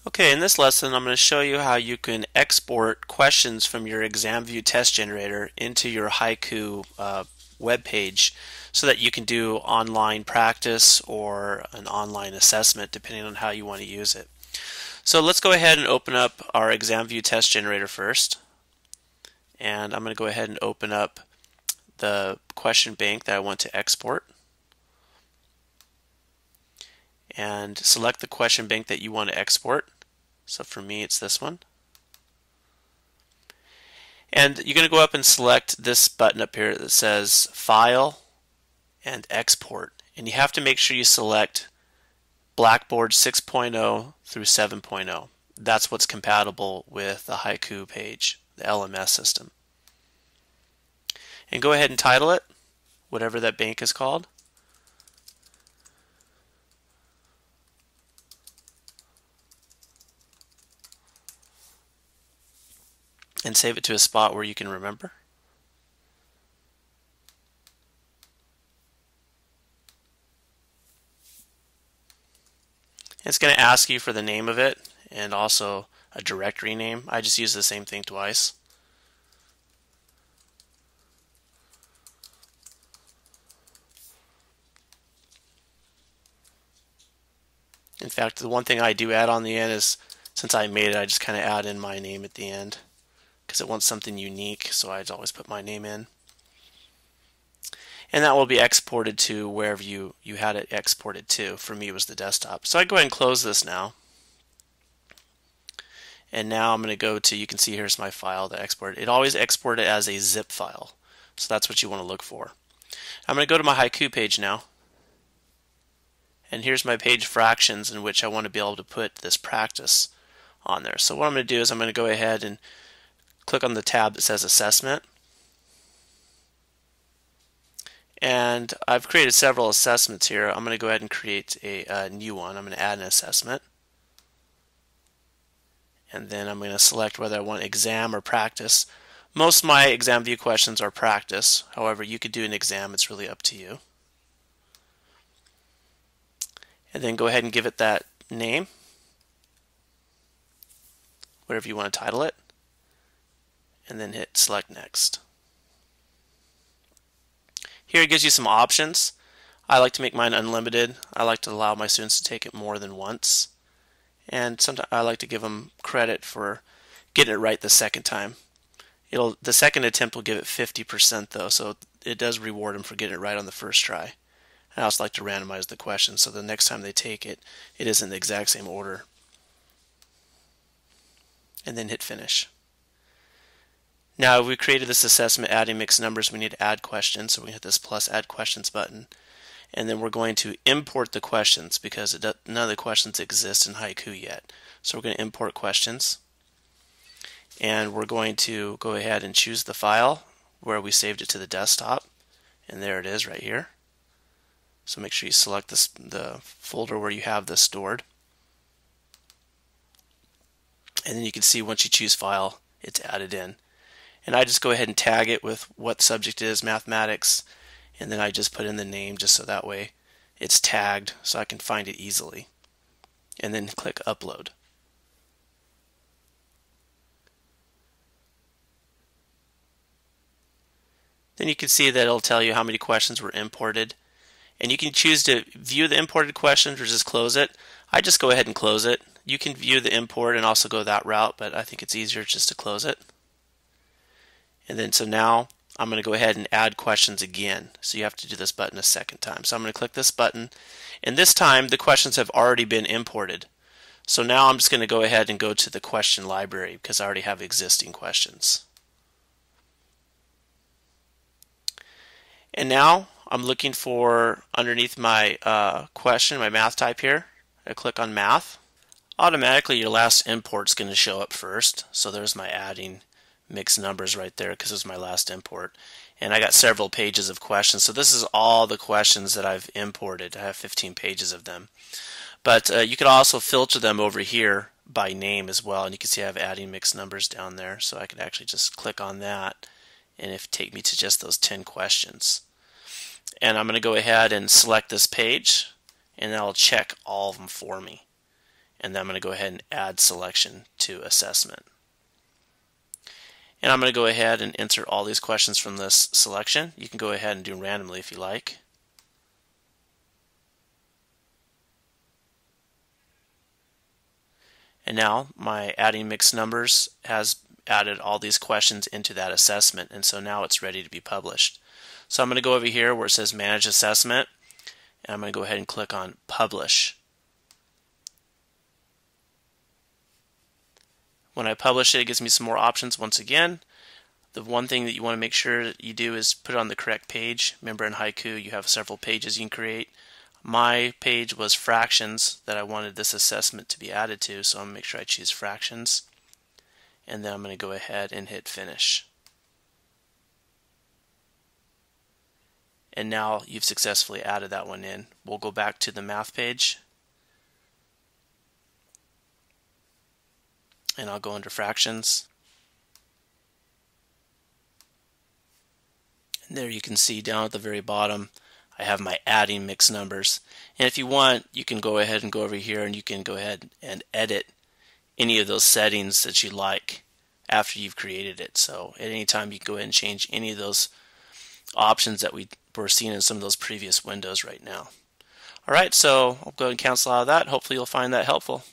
Okay, in this lesson I'm going to show you how you can export questions from your ExamView test generator into your Haiku web page so that you can do online practice or an online assessment depending on how you want to use it. So let's go ahead and open up our ExamView test generator first. And I'm going to go ahead and open up the question bank that I want to export. And select the question bank that you want to export. So for me it's this one. And you're going to go up and select this button up here that says File and Export. And you have to make sure you select Blackboard 6.0 through 7.0. That's what's compatible with the Haiku page, the LMS system. And go ahead and title it, whatever that bank is called. And save it to a spot where you can remember. It's going to ask you for the name of it and also a directory name. I just use the same thing twice. In fact, the one thing I do add on the end is, since I made it, I just kind of add in my name at the end because it wants something unique, so I always put my name in. And that will be exported to wherever you had it exported to. For me, it was the desktop. So I go ahead and close this now. And now I'm going to go to, you can see here's my file that I exported. It always exported as a zip file. So that's what you want to look for. I'm going to go to my Haiku page now. And here's my page fractions in which I want to be able to put this practice on there. So what I'm going to do is I'm going to go ahead and click on the tab that says Assessment. And I've created several assessments here. I'm going to go ahead and create a new one. I'm going to add an assessment. And then I'm going to select whether I want exam or practice. Most of my ExamView questions are practice. However, you could do an exam. It's really up to you. And then go ahead and give it that name, whatever you want to title it, and then hit Select Next. Here it gives you some options. I like to make mine unlimited. I like to allow my students to take it more than once. And sometimes I like to give them credit for getting it right the second time. The second attempt will give it 50% though, so it does reward them for getting it right on the first try. I also like to randomize the questions so the next time they take it, it is in the exact same order. And then hit Finish. Now we created this assessment adding mixed numbers. We need to add questions, so we hit this plus Add Questions button. And then we're going to import the questions because none of the questions exist in Haiku yet. So we're going to import questions. And we're going to go ahead and choose the file where we saved it to the desktop. And there it is right here. So make sure you select the folder where you have this stored. And then you can see once you choose File, it's added in. And I just go ahead and tag it with what subject it is, mathematics, and then I just put in the name just so that way it's tagged so I can find it easily. And then click Upload. Then you can see that it'll tell you how many questions were imported. And you can choose to view the imported questions or just close it. I just go ahead and close it. You can view the import and also go that route, but I think it's easier just to close it. And then so now I'm going to go ahead and add questions again. So you have to do this button a second time. So I'm going to click this button, and this time the questions have already been imported. So now I'm just going to go ahead and go to the question library because I already have existing questions. And now I'm looking for underneath my question, my math type here. I click on Math. Automatically your last import is going to show up first. So there's my adding mixed numbers right there because it was my last import. And I got several pages of questions. So this is all the questions that I've imported. I have 15 pages of them. But you could also filter them over here by name as well. And you can see I have adding mixed numbers down there. So I could actually just click on that and it take me to just those 10 questions. And I'm going to go ahead and select this page and that'll check all of them for me. and then I'm going to go ahead and add selection to assessment. And I'm going to go ahead and insert all these questions from this selection. You can go ahead and do randomly if you like. And now my adding mixed numbers has added all these questions into that assessment, and so now it's ready to be published. So I'm going to go over here where it says Manage Assessment, and I'm going to go ahead and click on Publish. When I publish it, it gives me some more options once again. The one thing that you want to make sure that you do is put it on the correct page. Remember, in Haiku you have several pages you can create. My page was fractions that I wanted this assessment to be added to, so I'm going to make sure I choose fractions. And then I'm going to go ahead and hit Finish. And now you've successfully added that one in. We'll go back to the math page. And I'll go under fractions. And there you can see down at the very bottom I have my adding mixed numbers. And if you want, you can go ahead and go over here and you can go ahead and edit any of those settings that you like after you've created it. So at any time you can go ahead and change any of those options that we're seeing in some of those previous windows right now. Alright, so I'll go ahead and cancel out of that. Hopefully you'll find that helpful.